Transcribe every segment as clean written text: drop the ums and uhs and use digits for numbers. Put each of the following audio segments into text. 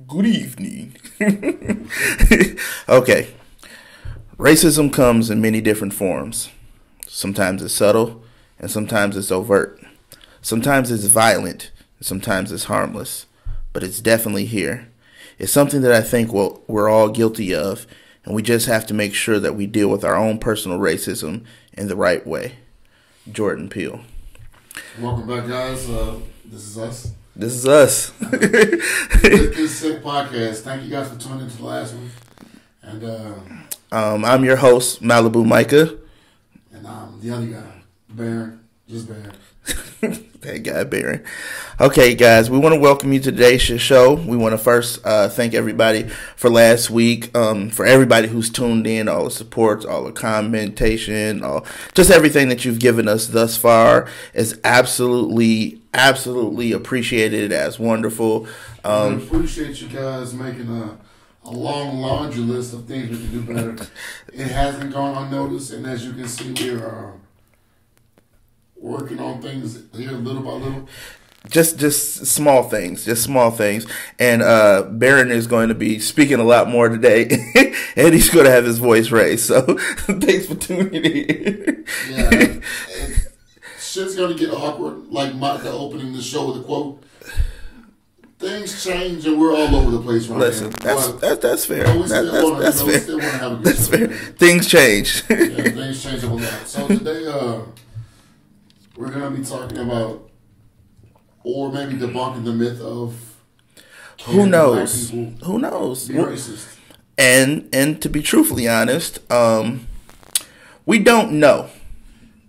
Good evening. Okay. Racism comes in many different forms. Sometimes it's subtle, and sometimes it's overt. Sometimes it's violent, and sometimes it's harmless. But it's definitely here. It's something that I think we're all guilty of, and we just have to make sure that we deal with our own personal racism in the right way. Jordan Peele. Welcome back, guys. This is us. This is us. Good Sick Podcast. Thank you guys for tuning into the last one. And I'm your host, Malibu Micah. And I'm the other guy, Baron. Just Baron. That guy, Baron. Okay, guys, we want to welcome you to today's show. We want to first thank everybody for last week, for everybody who's tuned in, all the supports, all the commentation, just everything that you've given us thus far is absolutely appreciated as wonderful. I appreciate you guys making a long laundry list of things we can do better. It hasn't gone unnoticed, and as you can see, we're working on things here little by little. Just small things, and Baron is going to be speaking a lot more today, and he's going to have his voice raised. So thanks for tuning in. Yeah, and shit's going to get awkward. Like the opening the show with a quote. Things change, and we're all over the place right Listen, now. That's fair. That's fair. We still want to have a good show. Fair. Things change. Yeah, things change a whole lot. So today, we're going to be talking about, or maybe debunking the myth of who knows? Be racist. And to be truthfully honest, we don't know.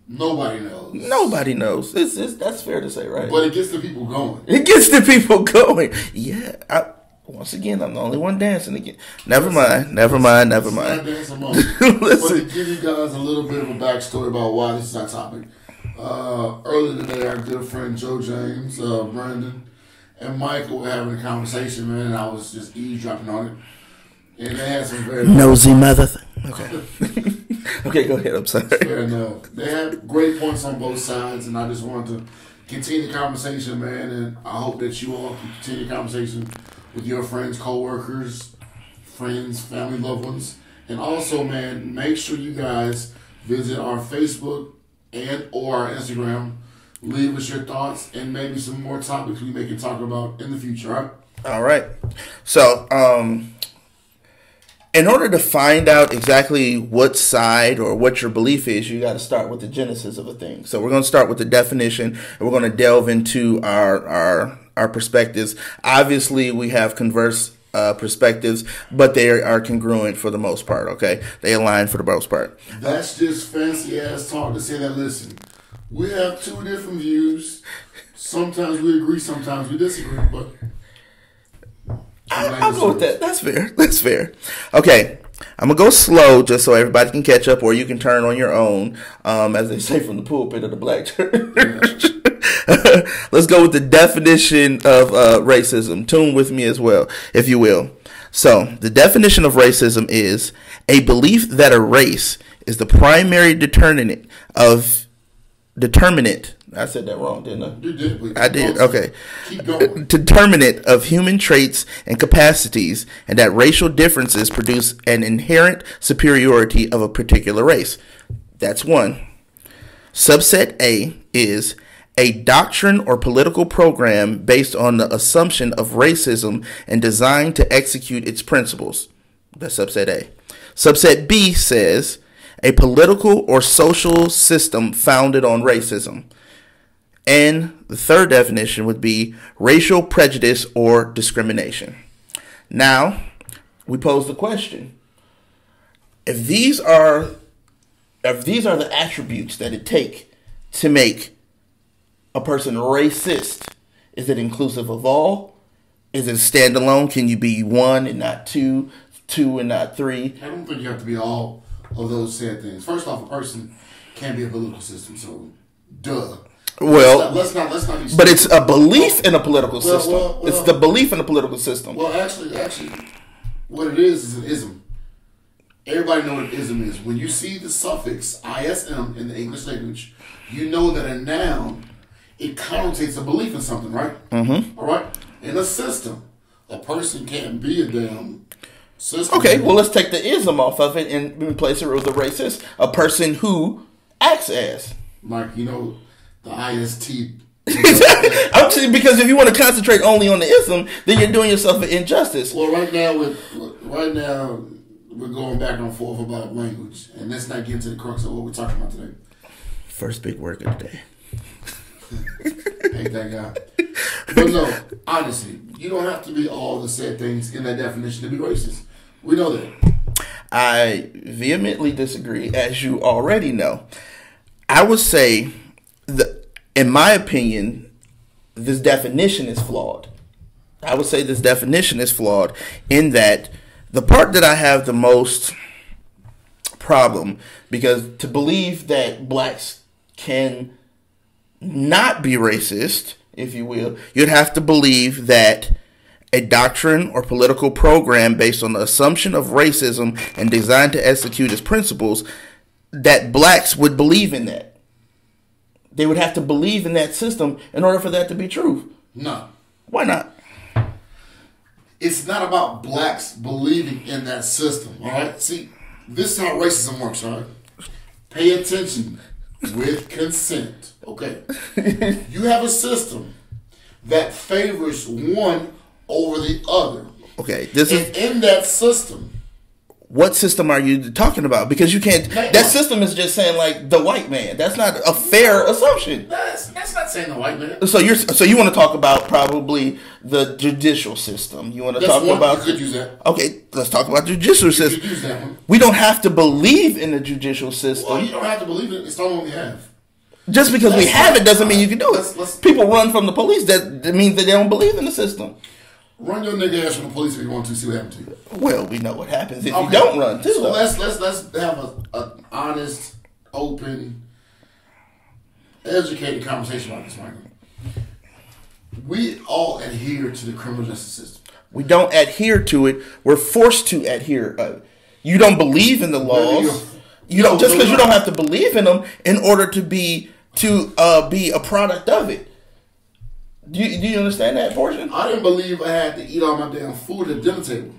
Nobody knows. Nobody knows. That's fair to say, right? But it gets the people going. It gets the people going. Yeah. Once again, I'm the only one dancing again. Never mind. Listen. But to give you guys a little bit of a backstory about why this is our topic. Earlier today, our good friend Joe James, Brandon, and Michael were having a conversation, man, and I was just eavesdropping on it. And they had some very nosy mother. Okay. Okay, go ahead. I'm sorry. Fair enough. They had great points on both sides, and I just wanted to continue the conversation, man. And I hope that you all can continue the conversation with your friends, co-workers, friends, family, loved ones. And also, man, make sure you guys visit our Facebook and or our Instagram. Leave us your thoughts and maybe some more topics we may can talk about in the future, right? All right. So, in order to find out exactly what side or what your belief is, you got to start with the genesis of a thing. So we're going to start with the definition, and we're going to delve into our perspectives. Obviously, we have converse perspectives, but they are congruent for the most part, okay? They align for the most part. That's just fancy ass talk to say that, listen, we have two different views. Sometimes we agree, sometimes we disagree, but I'll go with that. That's fair. Okay, I'm going to go slow just so everybody can catch up, or you can turn on your own, as they say from the pulpit of the black church. Let's go with the definition of racism. Tune with me as well, if you will. So, the definition of racism is a belief that a race is the primary determinant. I said that wrong, didn't I? You did. I did. Okay. Keep going. Determinant of human traits and capacities, and that racial differences produce an inherent superiority of a particular race. That's one. Subset A is a doctrine or political program based on the assumption of racism and designed to execute its principles. That's subset A. Subset B says a political or social system founded on racism. And the third definition would be racial prejudice or discrimination. Now, we pose the question: if these are the attributes that it takes to make a person racist, is it inclusive of all? Is it standalone? Can you be one and not two, two and not three? I don't think you have to be all of those said things. First off, a person can't be a political system, so duh. Well, let's not. But it's a belief in a political system. It's the belief in a political system. Well, actually, what it is an ism. Everybody knows what an ism is. When you see the suffix ism in the English language, you know that a noun, it connotates a belief in something, right? Mm-hmm. All right? In a system, a person can't be a damn system. Okay, well, let's take the ism off of it and replace it with a racist. A person who acts as. Like, the IST. I'm saying, because if you want to concentrate only on the ism, then you're doing yourself an injustice. Well, right now we're going back and forth about language, and let's not get into the crux of what we're talking about today. First big word of the day. Ain't that guy? But no, honestly, you don't have to be all the said things in that definition to be racist. We know that. I vehemently disagree, as you already know. I would say in my opinion, this definition is flawed. I would say this definition is flawed in that the part that I have the most problem, because to believe that blacks can not be racist, if you will, you'd have to believe that a doctrine or political program based on the assumption of racism and designed to execute its principles, that blacks would believe in that. They would have to believe in that system in order for that to be true. No. Why not? It's not about blacks believing in that system, all right? See, this is how racism works, all right? Pay attention with consent, okay? You have a system that favors one over the other. Okay, and in that system, what system are you talking about? Because you can't. That system is just saying like the white man. That's not a fair assumption. That's not saying the white man. So you want to talk about probably the judicial system. You want to talk about. You could use that. Okay, let's talk about the judicial system. You could use that one. We don't have to believe in the judicial system. Well, you don't have to believe it. It's not what we have. Just because we have it doesn't mean you can do it. People run from the police. That means that they don't believe in the system. Run your nigga ass from the police if you want to see what happens to you. Well, we know what happens if you don't run too. So let's have an honest, open, educated conversation about this, Michael. We all adhere to the criminal justice system. We don't adhere to it. We're forced to adhere. You don't believe in the laws. You don't just because you don't have to believe in them in order to be a product of it. Do you understand that portion? I didn't believe I had to eat all my damn food at the dinner table.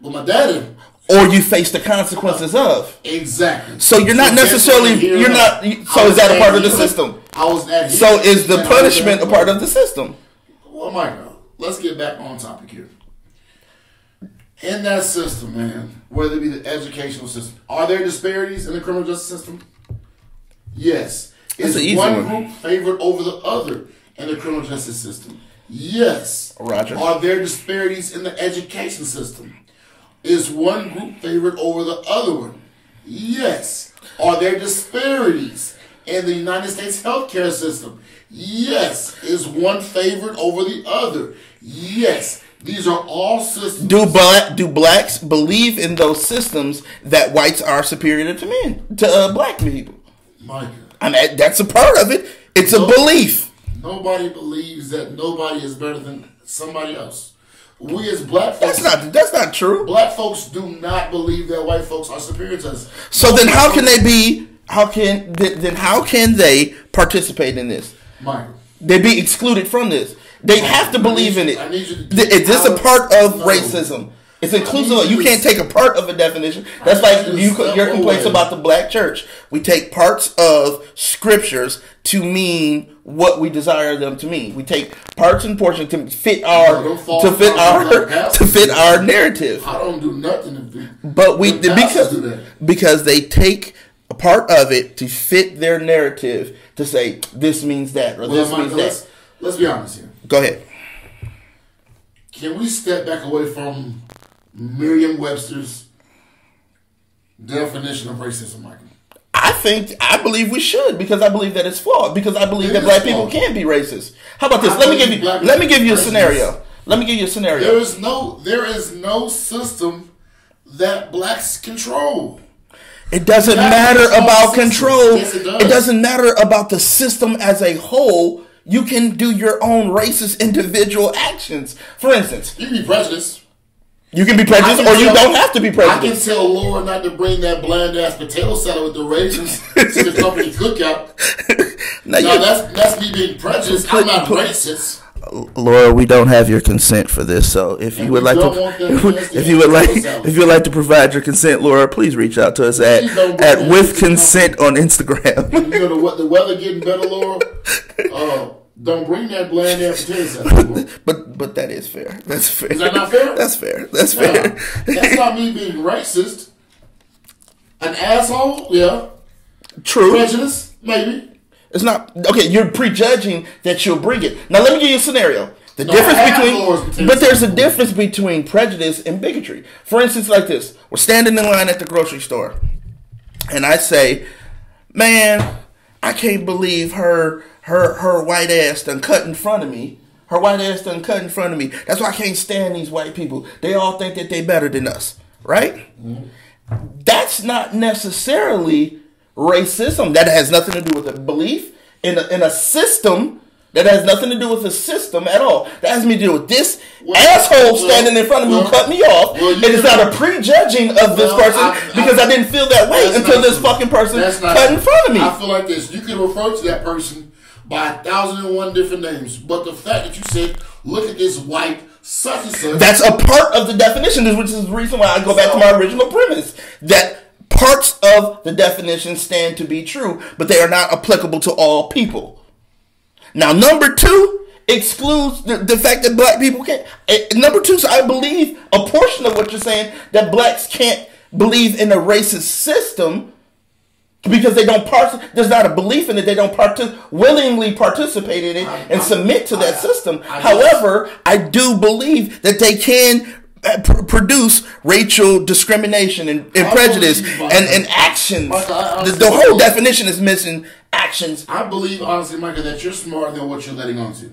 But my daddy. Or you face the consequences of. Exactly. So you're not necessarily, you're not, so is that a part of the system? So is the punishment a part of the system? Well, Michael, let's get back on topic here. In that system, man, whether it be the educational system, are there disparities in the criminal justice system? Yes. Is one group favored over the other in the criminal justice system? Yes. Roger. Are there disparities in the education system? Is one group favored over the other one? Yes. Are there disparities in the United States healthcare system? Yes. Is one favored over the other? Yes. These are all systems. Do blacks believe in those systems that whites are superior to black people? Micah. I mean, that's a part of it. It's a belief. Nobody believes that nobody is better than somebody else. We as black folks... That's not true. Black folks do not believe that white folks are superior to us. So then how can they be... How can they participate in this? Michael. They be excluded from this. They have to believe in it. Is this a part of racism? It's inclusive. You can't take a part of a definition. That's like your complaints about the black church. We take parts of scriptures to mean what we desire them to mean. We take parts and portions to fit our narrative. I don't do nothing. But because they take a part of it to fit their narrative to say this means that or this means that. Let's be honest here. Go ahead. Can we step back away from Merriam-Webster's definition of racism, Michael? I believe we should, because I believe that it's flawed, because I believe that black people can be racist. How about this? Let me give you a scenario. Let me give you a scenario. There is no system that blacks control. It doesn't matter about control. Yes, it does. It doesn't matter about the system as a whole. You can do your own racist individual actions. For instance, you can be prejudiced. You can be prejudiced, or you don't have to be prejudiced. I can tell Laura not to bring that bland ass potato salad with the raisins to the company cookout. Now that's me being prejudiced. I'm not racist. Laura, we don't have your consent for this, so if you would like to provide your consent, Laura, please reach out to us at with consent on Instagram. You know the weather getting better, Laura. Don't bring that bland ass potato salad. But that is fair. That's fair. Is that not fair? That's fair. That's fair. That's not me being racist. An asshole, yeah. True. Prejudice, maybe. It's not okay. You're prejudging that you'll bring it. Now let me give you a scenario. But there's a difference between prejudice and bigotry. For instance, like this: we're standing in line at the grocery store, and I say, "Man, I can't believe her white ass done cut in front of me. Her white ass done cut in front of me. That's why I can't stand these white people. They all think that they better than us, right?" Mm-hmm. That's not necessarily racism. That has nothing to do with a belief in a system. That has nothing to do with the system at all. That has me to do with this asshole standing in front of me who cut me off. It is not a prejudging of this person because I didn't feel that way until this fucking person cut in front of me. I feel like this. You can refer to that person by 1,001 different names, but the fact that you said, "Look at this white such and such," that's a part of the definition, which is the reason why I go back to my original premise that parts of the definition stand to be true, but they are not applicable to all people. Now, number two excludes the fact that black people can't. Number two, so I believe a portion of what you're saying that blacks can't believe in a racist system because they don't there's not a belief in it. They don't willingly participate in it and submit to that system. However, I do believe that they can produce racial discrimination and prejudice and actions. The whole definition is missing actions. I believe, honestly, Michael, that you're smarter than what you're letting on to.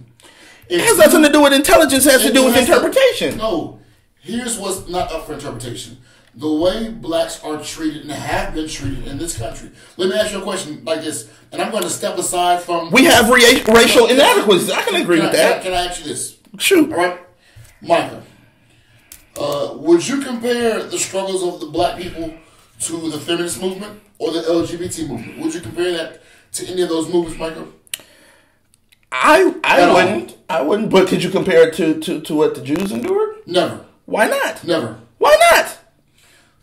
It has nothing to do with intelligence. It has to do with interpretation. No. Here's what's not up for interpretation. The way blacks are treated and have been treated in this country. Let me ask you a question like this, and I'm going to step aside from... We have racial inadequacies. I can agree with that. Can I ask you this? Shoot. All right? Michael, would you compare the struggles of the black people to the feminist movement or the LGBT movement? Would you compare that to any of those movements, Michael? I wouldn't. But could you compare it to what the Jews endured? Never. Why not? Never. Why not?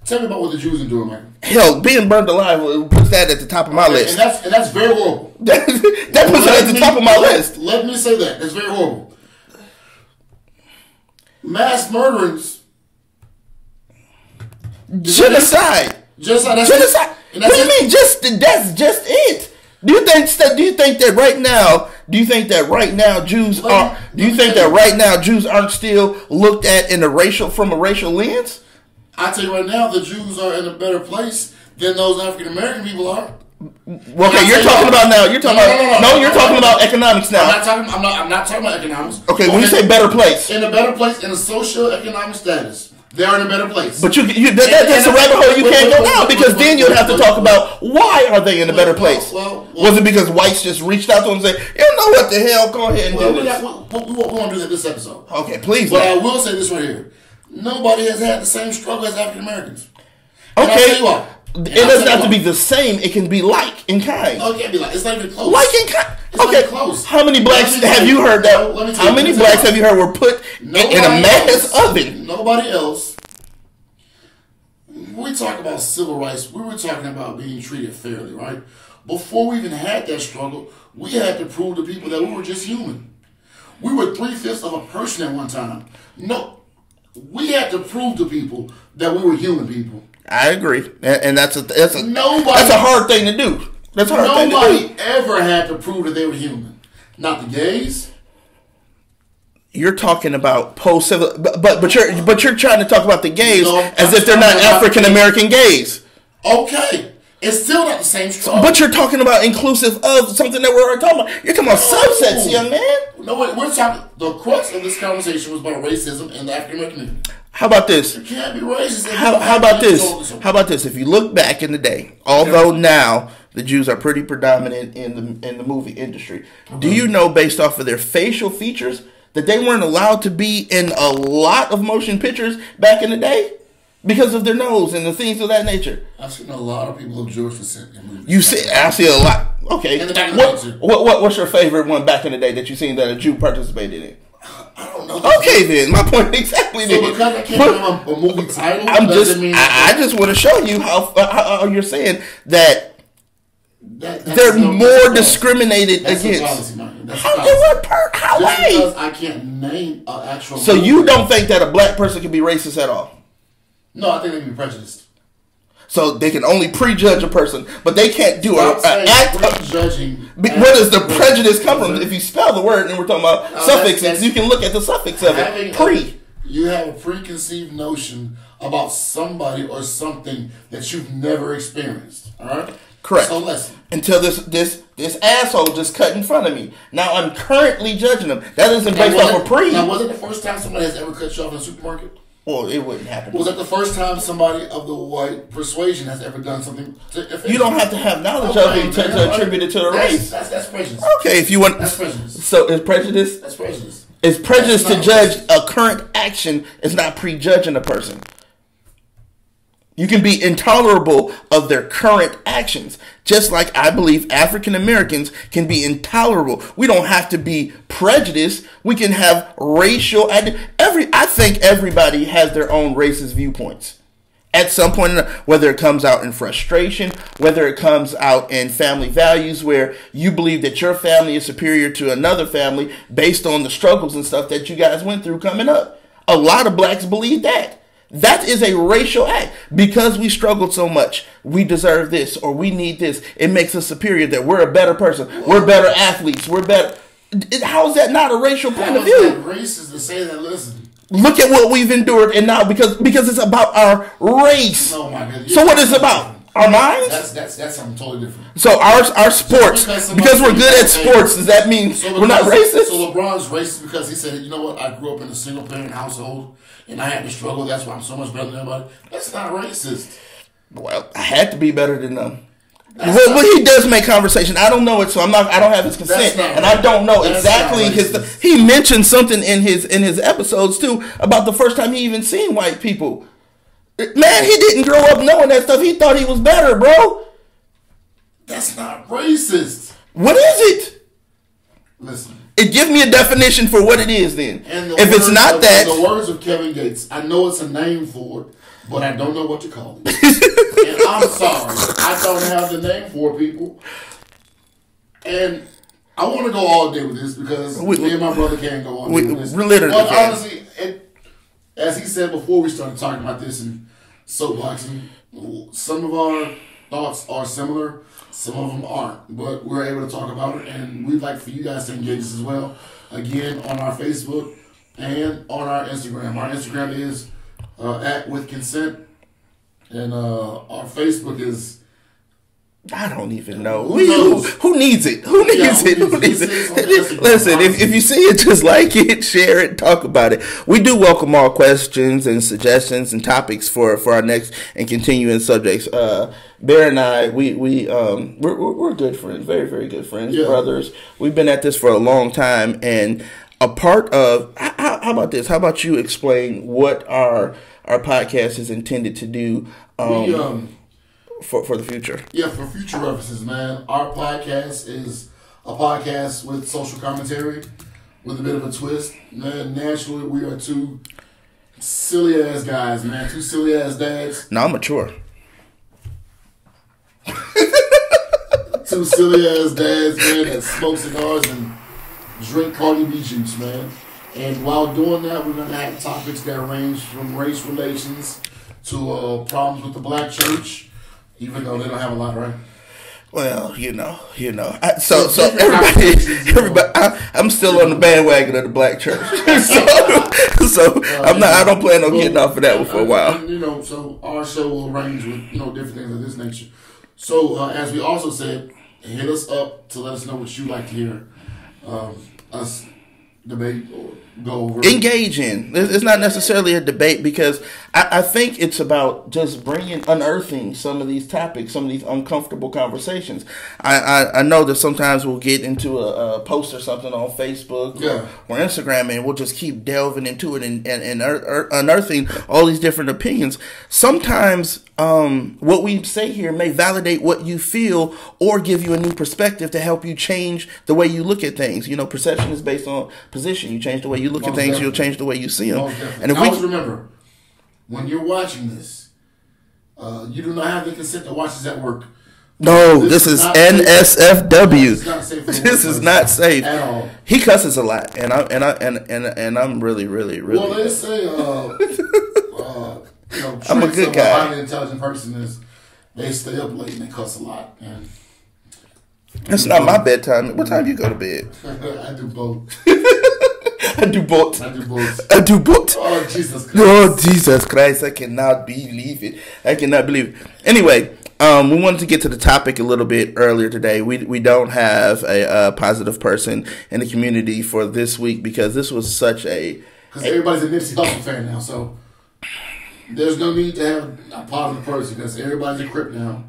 Tell me about what the Jews endured, Michael. Hell, being burned alive puts that at the top of my list. And that's very horrible. that puts it at the top of my list. Let me say that. That's very horrible. Mass murderings. Genocide. Genocide. What do you mean? That's just it. Do you think that right now? Do you think that right now Jews are? Do you think that right now Jews aren't still looked at from a racial lens? I tell you right now, the Jews are in a better place than those African American people are. Okay, you're talking about now. You're talking about you're talking about economics now. I'm not talking about economics. Okay, when you say better place, in a better place in a socio-economic status. They're in a better place. But that's a rabbit hole you can't go down because then you'll have to talk about why are they in a better place? Was it because whites just reached out to them and said, "You know what the hell? Go ahead and do this." We won't do that this episode. Okay, please. But I will say this right here: nobody has had the same struggle as African Americans. Okay. It doesn't have to be the same. It can be like in kind. No, it can't be like. It's not even close. Like in kind. It's okay. Close. How many blacks have you heard that? How many blacks have you heard were put in a mass oven? Nobody else. When we talk about civil rights, we were talking about being treated fairly, right? Before we even had that struggle, we had to prove to people that we were just human. We were 3/5 of a person at one time. No, we had to prove to people that we were human people. I agree, and that's a hard thing to do. That's a hard thing to do. Nobody ever had to prove that they were human. Not the gays. You're talking about post-civil, but you're trying to talk about the gays as if they're not African American gays. Okay, it's still not the same struggle. But you're talking about inclusive of something that we're already talking about. You're talking about subsets, young man. No, we're talking. The crux of this conversation was about racism in the African American community. How about this? You can't be racist. How about this? How about this? If you look back in the day, although now the Jews are pretty predominant in the movie industry, do you know based off of their facial features that they weren't allowed to be in a lot of motion pictures back in the day? because of their nose and the things of that nature. I've seen a lot of people of Jewish descent in movies. You see, I see a lot. Okay, And the documentary. what's your favorite one back in the day that you seen that a Jew participated in? I don't know. Okay, then my point exactly. So then. because I can't remember a movie title, I just want to show you how you're saying that that's they're more that's discriminated that's against. fallacy, man. That's How, fallacy. in what part? How Just way? because I can't name an actual. So movie. you don't think that a black person can be racist at all? No, I think they can be prejudiced. So they can only prejudge a person, but they can't do an act. Prejudging. Where does the prejudice come from? If you spell the word, and we're talking about suffixes, you can look at the suffix of it. You have a preconceived notion about somebody or something that you've never experienced. All right. Correct. So listen. Until this asshole just cut in front of me. Now I'm currently judging him. That isn't based off of pre. Now, was it the first time somebody has ever cut you off in a supermarket? Well, it wouldn't happen. Was that the first time somebody of the white persuasion has ever done something? You don't have to have knowledge of it to attribute it to the race. That's prejudice. Okay, if you want. That's prejudice. So is prejudice? That's prejudice. It's prejudice That's to judge a current action. Is not prejudging a person. You can be intolerable of their current actions, just like I believe African Americans can be intolerable. We don't have to be prejudiced. We can have racial. I think everybody has their own racist viewpoints. At some point, whether it comes out in frustration, whether it comes out in family values, where you believe that your family is superior to another family based on the struggles and stuff that you guys went through coming up. A lot of blacks believe that. That is a racial act. Because we struggled so much, we deserve this or we need this. It makes us superior, that we're a better person. We're better athletes. We're better. How is that not a racial point of view? Racist to say that, listen. Look at what we've endured, and now because it's about our race. No, my God. So what is it about? Our minds? That's something totally different. So our sports, because we're good at sports, does that mean we're not racist? So LeBron's racist because he said, you know what, I grew up in a single parent household and I had to struggle. That's why I'm so much better than everybody. That's not racist. Well, I had to be better than them. Well, he does make conversation. I don't know it, so I don't have his consent, and I don't know exactly his. He mentioned something in his episodes too about the first time he even seen white people. Man, he didn't grow up knowing that stuff. He thought he was better, bro. That's not racist. What is it? Listen. It gives me a definition for what it is then. If it's not that. In the words of Kevin Gates, I know it's a name for it, but I don't know what to call it. And I'm sorry. I don't have the name for it, people. And I want to go all day with this because me and my brother can't go on with this. But honestly, as he said before we started talking about this and soapboxing, some of our thoughts are similar, some of them aren't, but we're able to talk about it, and we'd like for you guys to engage us as well. Again, on our Facebook and on our Instagram. Our Instagram is @WithConsent, and our Facebook is. I don't even know. Who needs it? Who needs it? Listen, if you see it, just like it, share it, talk about it. We do welcome all questions and suggestions and topics for our next and continuing subjects. Bear and I, we're good friends, very, very good friends, brothers. We've been at this for a long time, and a part of how about this? How about you explain what our podcast is intended to do? For the future. Yeah, for future references, man. Our podcast is a podcast with social commentary, with a bit of a twist. Man, naturally, we are two silly-ass guys, man. Two silly-ass dads. No, I'm mature. Two silly-ass dads, man, that smoke cigars and drink Cardi B juice, man. And while doing that, we're going to have topics that range from race relations to problems with the black church. Even though they don't have a lot, right? Well, you know. So everybody, I'm still on the bandwagon of the black church. so I don't plan on getting off of that one for a while. And, so our show will range with different things of this nature. So as we also said, hit us up to let us know what you like to hear us debate or go over. Engage in. It's not necessarily a debate because I think it's about just unearthing some of these topics, some of these uncomfortable conversations. I know that sometimes we'll get into a post or something on Facebook or Instagram, and we'll just keep delving into it and unearthing all these different opinions. Sometimes what we say here may validate what you feel or give you a new perspective to help you change the way you look at things. You know, perception is based on position. You change the way you look at things, you'll change the way you see them. And always remember, when you're watching this, you do not have the consent to watch this at work. No, this is NSFW. This is not safe at all. He cusses a lot, and I'm really. Well, they say, I'm a good guy. A highly intelligent person is they stay up late and they cuss a lot. And that's not my bedtime. What time do you go to bed? I do both. I do both. Oh, Jesus Christ. Oh, Jesus Christ. I cannot believe it. Anyway, we wanted to get to the topic a little bit earlier today. We don't have a positive person in the community for this week because this was such a... Because everybody's a Nipsey Hussle fan now, so there's no need to have a positive person because everybody's a Crip now.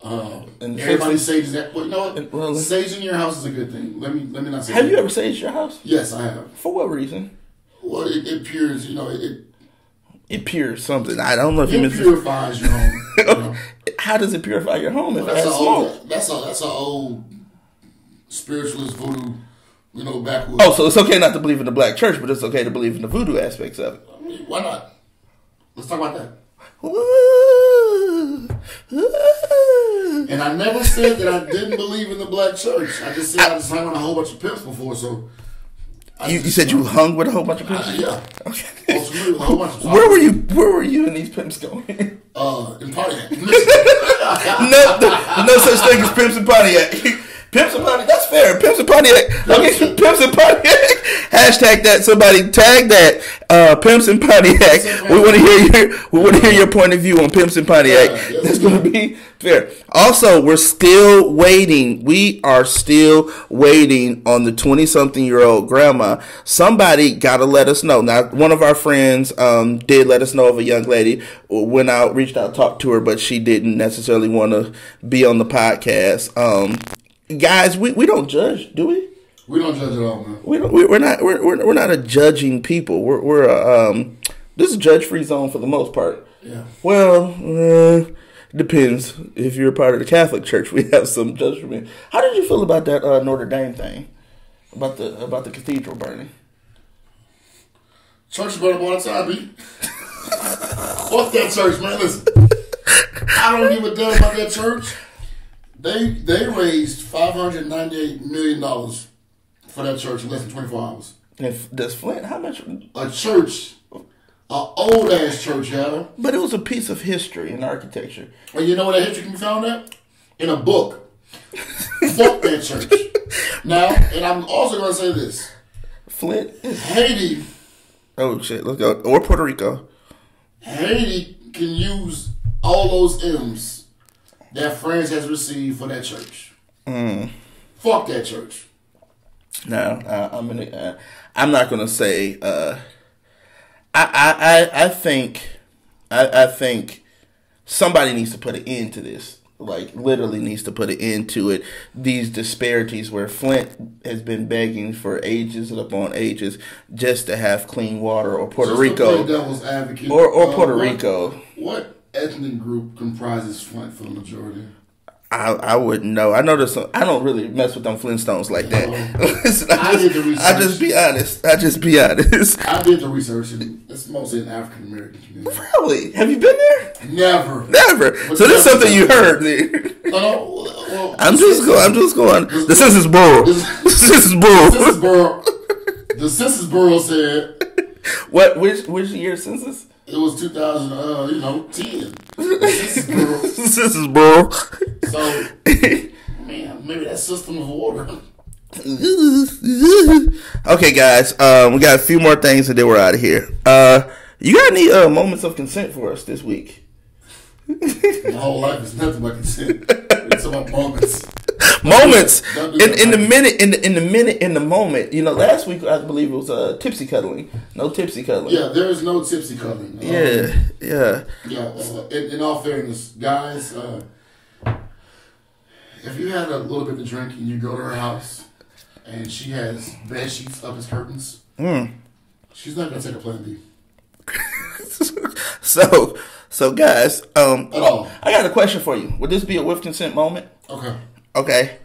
And everybody sages that. Well, you know what? Well, saging your house is a good thing. Let me not say. Have you ever saged your house? Yes, I have. For what reason? Well, it pures. It pures something. I don't know if it purifies your home. You know? How does it purify your home if it has smoke? That's an old spiritualist voodoo. You know, backwards. Oh, so it's okay not to believe in the black church, but it's okay to believe in the voodoo aspects of it. I mean, why not? Let's talk about that. And I never said that I didn't believe in the black church. I just said I just hung with a whole bunch of pimps before. So you said you hung with a whole bunch of pimps? Yeah. Okay. With a whole bunch of Where were you and these pimps going? In Pontiac. No such thing as pimps in Pontiac. Pimps in Pontiac, that's fair. Pimps in Pontiac. Okay, Pimps in Pontiac. Hashtag that. Somebody tag that. Pimps in Pontiac. We want to hear your point of view on Pimps in Pontiac. That's going to be fair. Also, we're still waiting. We are still waiting on the 20-something-year-old grandma. Somebody got to let us know. Now, one of our friends did let us know of a young lady. Went out, reached out, talked to her, but she didn't necessarily want to be on the podcast. Guys, we don't judge, do we? We don't judge at all, man. We're not a judging people. This is a judge-free zone for the most part. Yeah. Well, depends. If you're a part of the Catholic Church, we have some judgment. How did you feel about that Notre Dame thing? About the cathedral burning? Church burn up all the time, B. Fuck that church, man. Listen, I don't give a damn about that church. They raised $598 million for that church in less than 24 hours. Does Flint, how much? A church, an old ass church, yeah. But it was a piece of history and architecture. Well, you know where that history can be found at? In a book. Fuck that church. Now, and I'm also going to say this. Flint is Haiti. Oh shit! Look out, or Puerto Rico. Haiti can use all those M's that France has received for that church. Fuck that church. No, I'm not gonna say. I think somebody needs to put an end to this. Like literally needs to put an end to it. These disparities where Flint has been begging for ages and upon ages just to have clean water, or Puerto Rico, devil's advocate, or Puerto Rico. What ethnic group comprises Flint for the majority? I wouldn't know. I know there's some. I don't really mess with them Flintstones like that. Listen, I did the research. I just be honest. I did the research, and it's mostly an African American community. Really? Have you been there? Never. But so this is something you heard. Well, I'm just going. The Census Bureau. The Census Bureau said. What? Which year census? It was 2010. Census Bureau. So, man, maybe that system of order. Okay, guys. We got a few more things and then we're out of here. You got any moments of consent for us this week? My whole life is nothing but consent. It's about moments. moments Don't do that, in the man. minute in the moment. You know, last week I believe it was tipsy cuddling. No tipsy cuddling. Yeah, there is no tipsy cuddling. Yeah. Yeah. In all fairness, guys, if you had a little bit to drink and you go to her house and she has bed sheets up as curtains, she's not gonna take a Plan B. So guys, At all. I got a question for you. Would this be a with consent moment? Okay. Okay.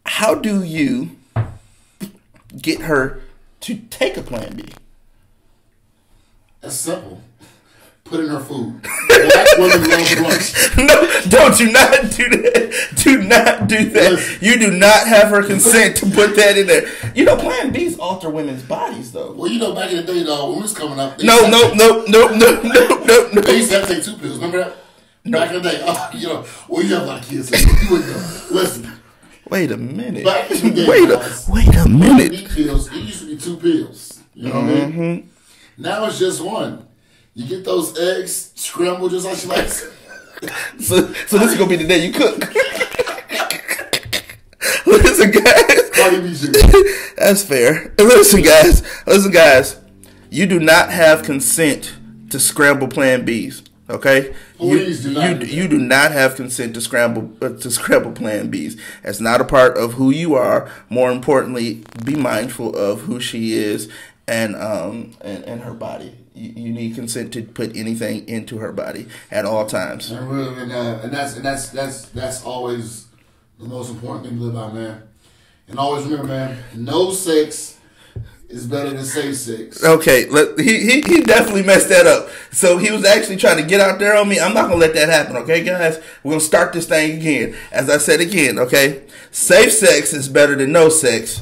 How do you get her to take a Plan B? That's simple. Put in her food. Black women love brunch. No, don't do not do that. Do not do that. Listen. You do not have her consent to put that in there. You know, Plan Bs alter women's bodies, though. Well, you know, back in the day, dog, when we was coming up, they No. used to have to take 2 pills. Remember that? No. Back in the day, you know, well, you have a lot of kids, so you wouldn't know. Listen, Wait a minute. back in the day, Wait guys, a minute. meat pills, it used to be 2 pills. You know what I mean? Now it's just 1. You get those eggs scrambled just like she likes. So this is gonna be the day you cook. Listen, guys. Cardi B shit. That's fair. Listen, guys. You do not have consent to scramble Plan Bs. Okay. Please do not. You do not have consent to scramble Plan Bs. That's not a part of who you are. More importantly, be mindful of who she is and her body. You need consent to put anything into her body at all times. And that's always the most important thing to live by, man. And always remember, man, no sex is better than safe sex. Okay, he definitely messed that up. So he was actually trying to get out there on me. I'm not gonna let that happen. Okay, guys, we're gonna start this thing again. As I said again, okay, safe sex is better than no sex.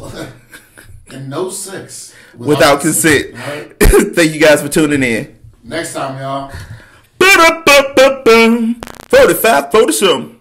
And no sex Without consent. All right? Thank you guys for tuning in. Next time, y'all. 45, 47.